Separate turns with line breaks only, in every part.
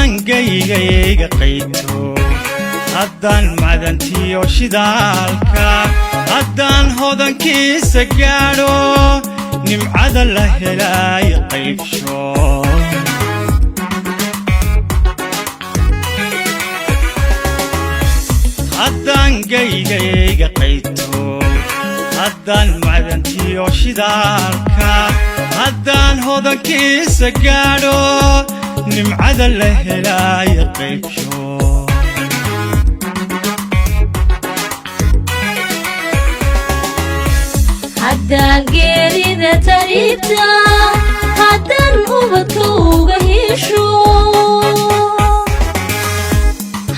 haddaan gaygayga qayto haddaan macdantiyo shidaalka haddaan hodankiisa gaadho nimcada la helay qaybsho haddaan gaygayga qayto haddaan macdantiyo shidaalka haddaan hodankiisa gaadho nimcada la helay qaybsho
haddaan geerida taribta haddaan ubadka uga hesho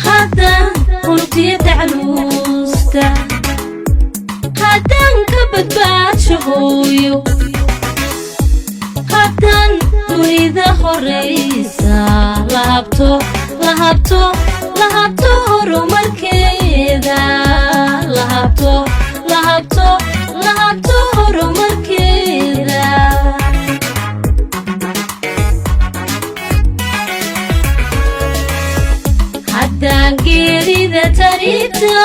haddaan urtiya tacluusta haddaan ka badbaadsho hooyo haddaan dunida horaysa lahabto horumarkeeda lahabto horumarkeeda haddaan geerida taribta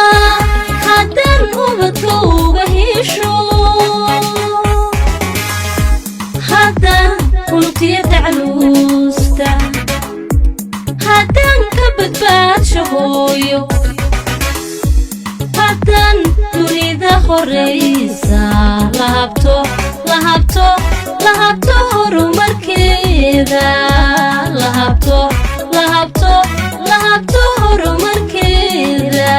haddaan ubadka uga hesho haddaan urtiya tacluusta haddaan ka badbaadsho hooyo haddaan dunida horaysa lahabto horumarkeeda lahabto horumarkeeda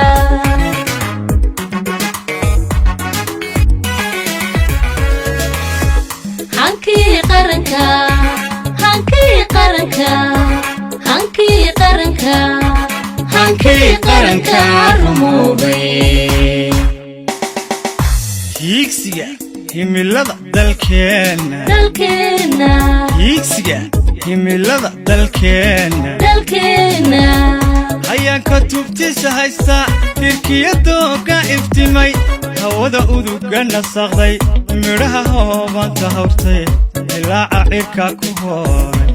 hankii qaranka rumoobay
hiigsiga himilada dalkeena hiigsiga himilada dalkeena ayaan ka tubtisa haysta tirkiyadooga iftimay hawada uduga nasaqday midhaha hoobanta hawrtay ilaaca cirka ku horay